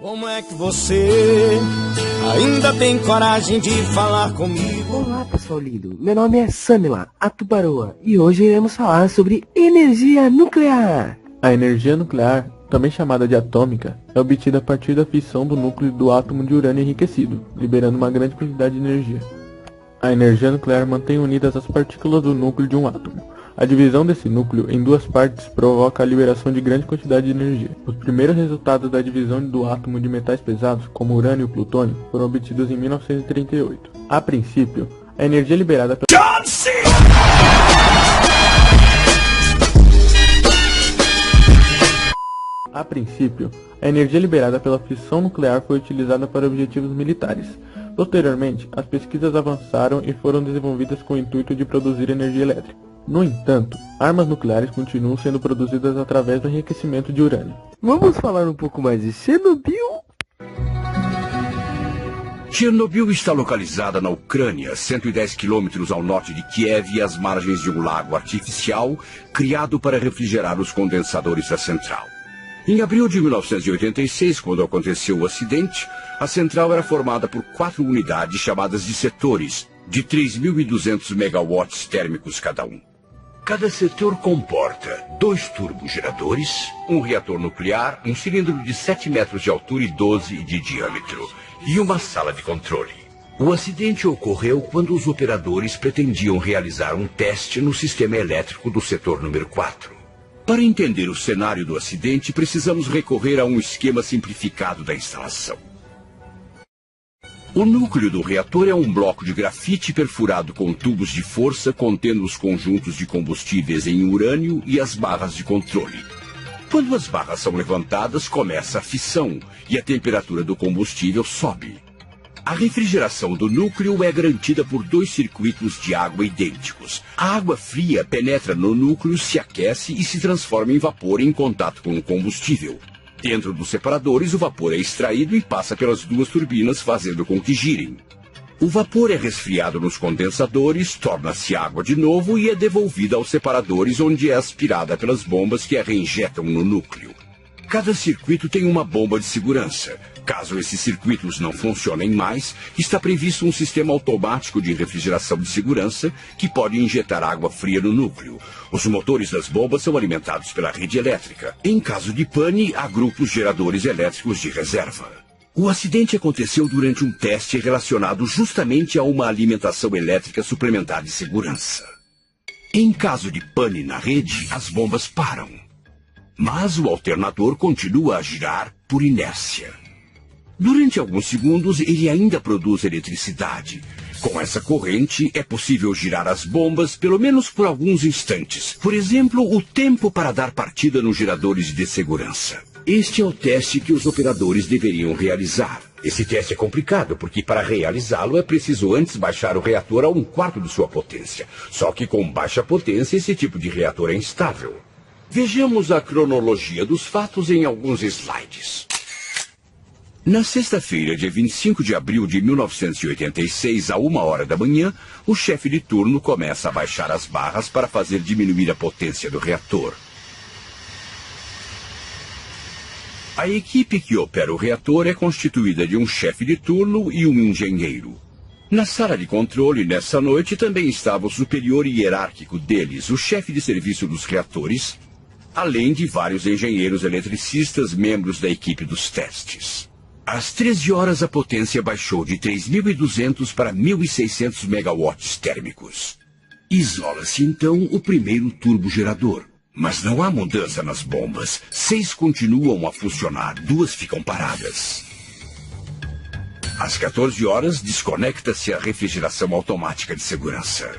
Como é que você ainda tem coragem de falar comigo? Olá, pessoal lindo. Meu nome é Samila, a Tubaroa, e hoje iremos falar sobre energia nuclear. A energia nuclear, também chamada de atômica, é obtida a partir da fissão do núcleo do átomo de urânio enriquecido, liberando uma grande quantidade de energia. A energia nuclear mantém unidas as partículas do núcleo de um átomo. A divisão desse núcleo em duas partes provoca a liberação de grande quantidade de energia. Os primeiros resultados da divisão do átomo de metais pesados, como urânio e plutônio, foram obtidos em 1938. A princípio, a energia liberada pela... A princípio, a energia liberada pela fissão nuclear foi utilizada para objetivos militares. Posteriormente, as pesquisas avançaram e foram desenvolvidas com o intuito de produzir energia elétrica. No entanto, armas nucleares continuam sendo produzidas através do enriquecimento de urânio. Vamos falar um pouco mais de Chernobyl? Chernobyl está localizada na Ucrânia, 110 quilômetros ao norte de Kiev e às margens de um lago artificial criado para refrigerar os condensadores da central. Em abril de 1986, quando aconteceu o acidente, a central era formada por 4 unidades chamadas de setores, de 3.200 megawatts térmicos cada um. Cada setor comporta 2 turbogeradores, um reator nuclear, um cilindro de 7 metros de altura e 12 de diâmetro, e uma sala de controle. O acidente ocorreu quando os operadores pretendiam realizar um teste no sistema elétrico do setor número 4. Para entender o cenário do acidente, precisamos recorrer a um esquema simplificado da instalação. O núcleo do reator é um bloco de grafite perfurado com tubos de força contendo os conjuntos de combustíveis em urânio e as barras de controle. Quando as barras são levantadas, começa a fissão e a temperatura do combustível sobe. A refrigeração do núcleo é garantida por 2 circuitos de água idênticos. A água fria penetra no núcleo, se aquece e se transforma em vapor em contato com o combustível. Dentro dos separadores, o vapor é extraído e passa pelas 2 turbinas, fazendo com que girem. O vapor é resfriado nos condensadores, torna-se água de novo e é devolvida aos separadores, onde é aspirada pelas bombas que a reinjetam no núcleo. Cada circuito tem uma bomba de segurança. Caso esses circuitos não funcionem mais, está previsto um sistema automático de refrigeração de segurança que pode injetar água fria no núcleo. Os motores das bombas são alimentados pela rede elétrica. Em caso de pane, há grupos geradores elétricos de reserva. O acidente aconteceu durante um teste relacionado justamente a uma alimentação elétrica suplementar de segurança. Em caso de pane na rede, as bombas param. Mas o alternador continua a girar por inércia. Durante alguns segundos, ele ainda produz eletricidade. Com essa corrente, é possível girar as bombas pelo menos por alguns instantes. Por exemplo, o tempo para dar partida nos geradores de segurança. Este é o teste que os operadores deveriam realizar. Esse teste é complicado, porque para realizá-lo é preciso antes baixar o reator a 1/4 de sua potência. Só que com baixa potência, esse tipo de reator é instável. Vejamos a cronologia dos fatos em alguns slides. Na sexta-feira, dia 25 de abril de 1986, à 1h da manhã, o chefe de turno começa a baixar as barras para fazer diminuir a potência do reator. A equipe que opera o reator é constituída de um chefe de turno e um engenheiro. Na sala de controle, nessa noite, também estava o superior hierárquico deles, o chefe de serviço dos reatores, além de vários engenheiros eletricistas, membros da equipe dos testes. Às 13 horas, a potência baixou de 3.200 para 1.600 megawatts térmicos. Isola-se, então, o primeiro turbogerador. Mas não há mudança nas bombas. 6 continuam a funcionar, 2 ficam paradas. Às 14 horas, desconecta-se a refrigeração automática de segurança.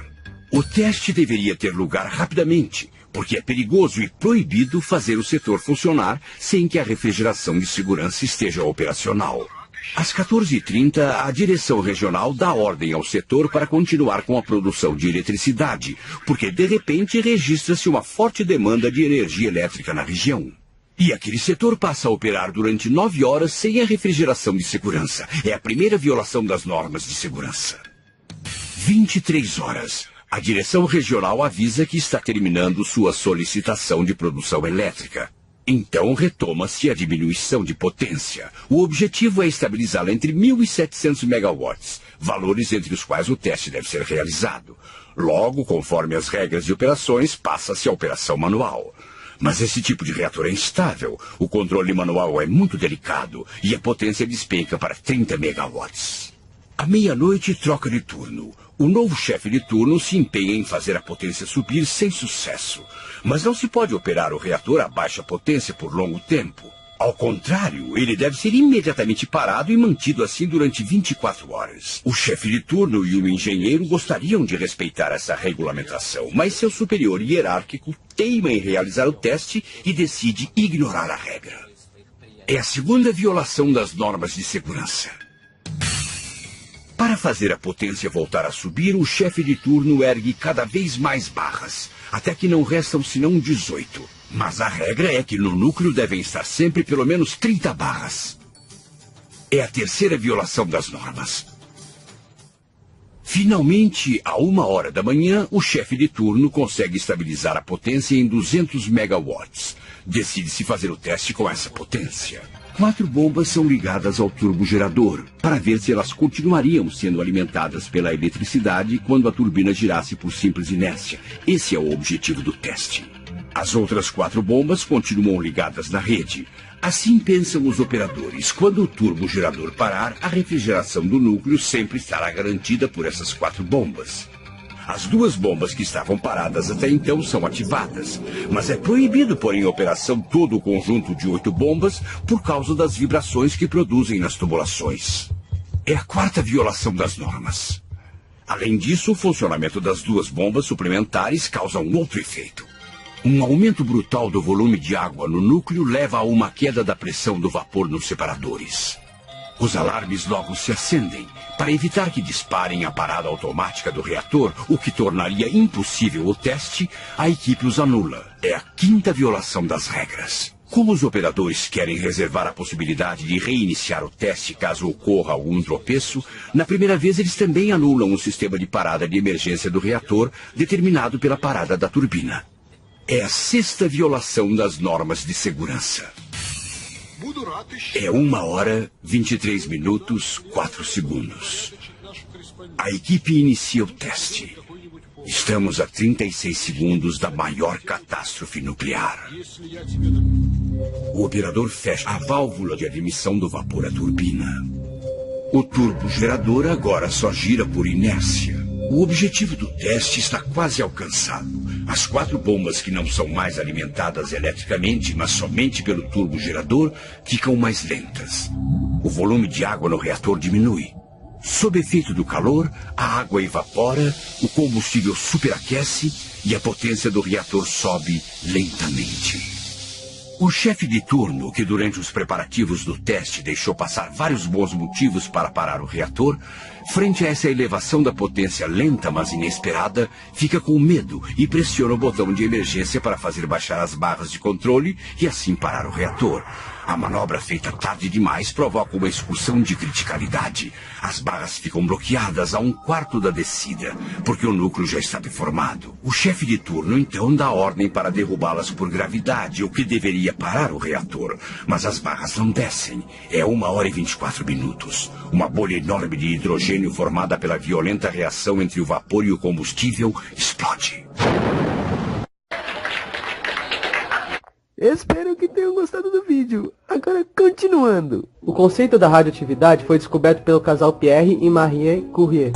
O teste deveria ter lugar rapidamente, porque é perigoso e proibido fazer o setor funcionar sem que a refrigeração de segurança esteja operacional. Às 14h30, a direção regional dá ordem ao setor para continuar com a produção de eletricidade, porque de repente registra-se uma forte demanda de energia elétrica na região. E aquele setor passa a operar durante 9 horas sem a refrigeração de segurança. É a primeira violação das normas de segurança. 23 horas. A direção regional avisa que está terminando sua solicitação de produção elétrica. Então retoma-se a diminuição de potência. O objetivo é estabilizá-la entre 1.700 megawatts, valores entre os quais o teste deve ser realizado. Logo, conforme as regras de operações, passa-se à operação manual. Mas esse tipo de reator é instável, o controle manual é muito delicado e a potência despenca para 30 megawatts. À meia-noite, troca de turno. O novo chefe de turno se empenha em fazer a potência subir sem sucesso. Mas não se pode operar o reator a baixa potência por longo tempo. Ao contrário, ele deve ser imediatamente parado e mantido assim durante 24 horas. O chefe de turno e o engenheiro gostariam de respeitar essa regulamentação, mas seu superior hierárquico teima em realizar o teste e decide ignorar a regra. É a segunda violação das normas de segurança. Para fazer a potência voltar a subir, o chefe de turno ergue cada vez mais barras, até que não restam senão 18. Mas a regra é que no núcleo devem estar sempre pelo menos 30 barras. É a terceira violação das normas. Finalmente, à 1h da manhã, o chefe de turno consegue estabilizar a potência em 200 megawatts. Decide-se fazer o teste com essa potência. 4 bombas são ligadas ao turbogerador, para ver se elas continuariam sendo alimentadas pela eletricidade quando a turbina girasse por simples inércia. Esse é o objetivo do teste. As outras 4 bombas continuam ligadas na rede. Assim pensam os operadores. Quando o turbogerador parar, a refrigeração do núcleo sempre estará garantida por essas 4 bombas. As 2 bombas que estavam paradas até então são ativadas, mas é proibido pôr em operação todo o conjunto de 8 bombas por causa das vibrações que produzem nas tubulações. É a 4ª violação das normas. Além disso, o funcionamento das 2 bombas suplementares causa um outro efeito. Um aumento brutal do volume de água no núcleo leva a uma queda da pressão do vapor nos separadores. Os alarmes logo se acendem, para evitar que disparem a parada automática do reator, o que tornaria impossível o teste, a equipe os anula. É a 5ª violação das regras. Como os operadores querem reservar a possibilidade de reiniciar o teste caso ocorra algum tropeço, na primeira vez eles também anulam o sistema de parada de emergência do reator, determinado pela parada da turbina. É a 6ª violação das normas de segurança. É 1h, 23 minutos, 4 segundos. A equipe inicia o teste. Estamos a 36 segundos da maior catástrofe nuclear. O operador fecha a válvula de admissão do vapor à turbina. O turbogerador agora só gira por inércia. O objetivo do teste está quase alcançado. As 4 bombas que não são mais alimentadas eletricamente, mas somente pelo turbogerador, ficam mais lentas. O volume de água no reator diminui. Sob efeito do calor, a água evapora, o combustível superaquece e a potência do reator sobe lentamente. O chefe de turno, que durante os preparativos do teste deixou passar vários bons motivos para parar o reator, frente a essa elevação da potência lenta, mas inesperada, fica com medo e pressiona o botão de emergência para fazer baixar as barras de controle e assim parar o reator. A manobra feita tarde demais provoca uma excursão de criticalidade. As barras ficam bloqueadas a 1/4 da descida, porque o núcleo já está deformado. O chefe de turno então dá ordem para derrubá-las por gravidade, o que deveria parar o reator. Mas as barras não descem. É 1h e 24 minutos. Uma bolha enorme de hidrogênio formada pela violenta reação entre o vapor e o combustível explode. Espero que tenham gostado do vídeo. Agora, continuando. O conceito da radioatividade foi descoberto pelo casal Pierre e Marie Curie.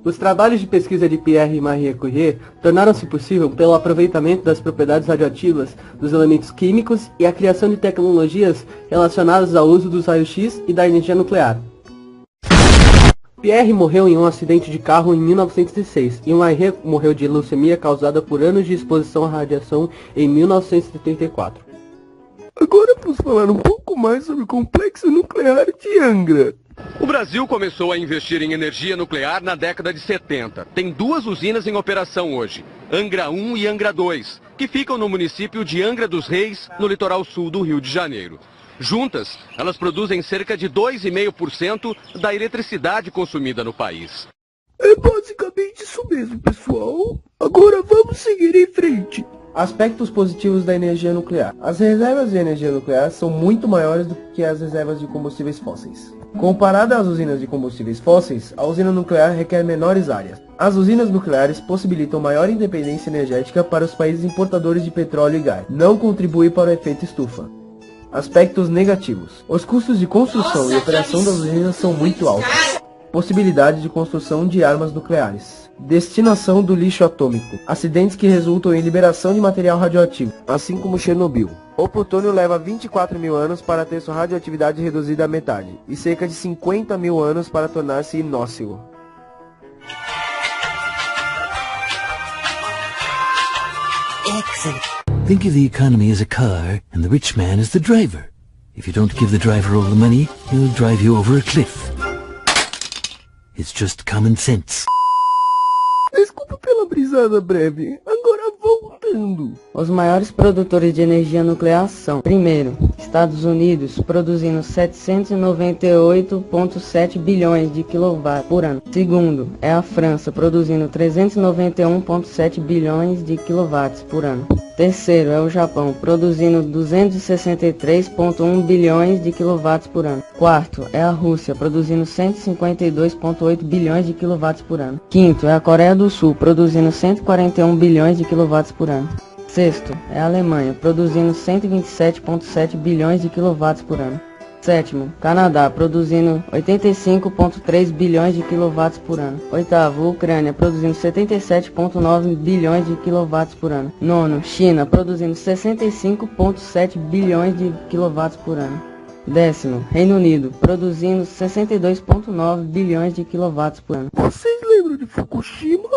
Os trabalhos de pesquisa de Pierre e Marie Curie tornaram-se possível pelo aproveitamento das propriedades radioativas dos elementos químicos e a criação de tecnologias relacionadas ao uso dos raios-x e da energia nuclear. Pierre morreu em um acidente de carro em 1906 e Marie morreu de leucemia causada por anos de exposição à radiação em 1974. Agora vamos falar um pouco mais sobre o complexo nuclear de Angra. O Brasil começou a investir em energia nuclear na década de 70. Tem 2 usinas em operação hoje, Angra 1 e Angra 2, que ficam no município de Angra dos Reis, no litoral sul do Rio de Janeiro. Juntas, elas produzem cerca de 2,5% da eletricidade consumida no país. É basicamente isso mesmo, pessoal. Agora vamos seguir em frente. Aspectos positivos da energia nuclear. As reservas de energia nuclear são muito maiores do que as reservas de combustíveis fósseis. Comparada às usinas de combustíveis fósseis, a usina nuclear requer menores áreas. As usinas nucleares possibilitam maior independência energética para os países importadores de petróleo e gás. Não contribui para o efeito estufa. Aspectos negativos. Os custos de construção e operação das usinas são muito altos. Possibilidade de construção de armas nucleares. Destinação do lixo atômico. Acidentes que resultam em liberação de material radioativo, assim como Chernobyl. O plutônio leva 24 mil anos para ter sua radioatividade reduzida à metade, e cerca de 50 mil anos para tornar-se inócil. Excellent. Think of the economy as a car, and the rich man as the driver. If you don't give the driver all the money, he'll drive you over a cliff. It's just common sense. Desculpa pela brisada breve. Agora voltando. Os maiores produtores de energia nuclear são: primeiro, Estados Unidos, produzindo 798,7 bilhões de kW por ano. Segundo, é a França, produzindo 391,7 bilhões de kW por ano. Terceiro, é o Japão, produzindo 263,1 bilhões de kW por ano. Quarto, é a Rússia, produzindo 152,8 bilhões de kW por ano. Quinto, é a Coreia do Sul, produzindo 141 bilhões de kW por ano. Sexto, é a Alemanha, produzindo 127,7 bilhões de kW por ano. Sétimo, Canadá, produzindo 85,3 bilhões de kW por ano. Oitavo, Ucrânia, produzindo 77,9 bilhões de kW por ano. Nono, China, produzindo 65,7 bilhões de kW por ano. Décimo, Reino Unido, produzindo 62,9 bilhões de kW por ano. Vocês lembram de Fukushima?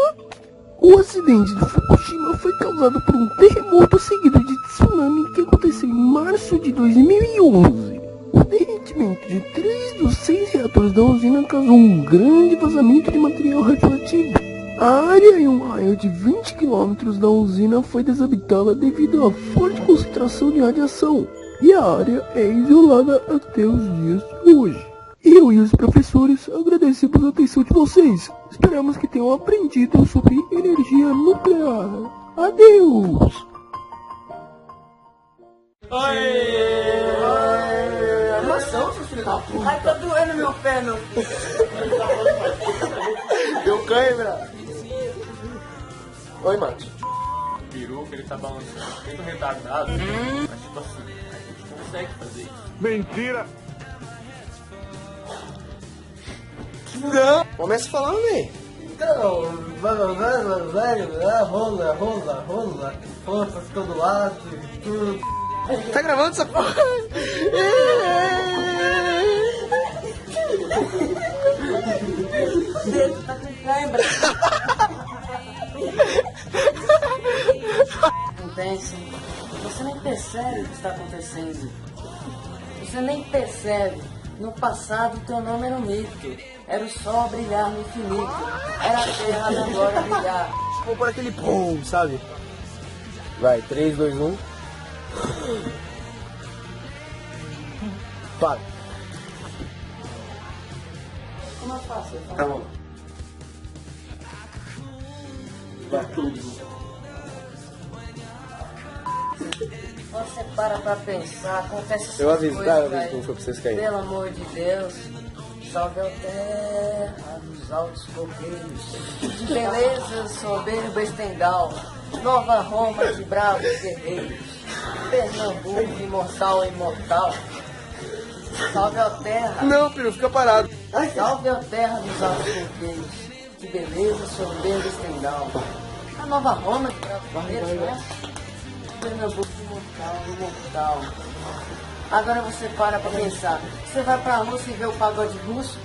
O acidente de Fukushima foi causado por um terremoto seguido de tsunami que aconteceu em março de 2011. O derretimento de 3 dos 6 reatores da usina causou um grande vazamento de material radioativo. A área em um raio de 20 km da usina foi desabitada devido à forte concentração de radiação, e a área é isolada até os dias de hoje. Eu e os professores agradecemos a atenção de vocês. Esperamos que tenham aprendido sobre energia nuclear. Adeus! Ai, tá doendo meu pé, meu filho. Deu cãibra. Oi, Matos. O peru que ele tá balançando, feito retardado, mas tipo assim, a gente consegue fazer isso. Mentira! Não! Começa falando, velho. Então, rola, força de todo lado, tudo. Tá gravando essa porra? Dedo tá com cãibra. Não pensa. Você nem percebe o que está acontecendo. Você nem percebe. No passado, teu nome era um mito. Era o sol a brilhar no infinito. Era a terra da glória a brilhar. Vou pôr aquele pum, sabe? Vai, 3, 2, 1. Para. Como eu faço? Tá bom. Vai. Você para pra pensar, acontece essas Eu aviso, coisas, tá? Eu aviso velho. como foi pra vocês caírem. Pelo amor de Deus, salve a terra dos altos coqueiros. De beleza, soberbo estendal, Nova Roma de bravos guerreiros, Pernambuco, imortal. Salve a terra. Não, filho, fica parado. Salve a terra dos altos coqueiros. De beleza, soberbo estendal. A Nova Roma de bravos guerreiros, né? Pernambuco imortal. Agora você para pra pensar. Você vai pra Rússia e vê o pagode russo?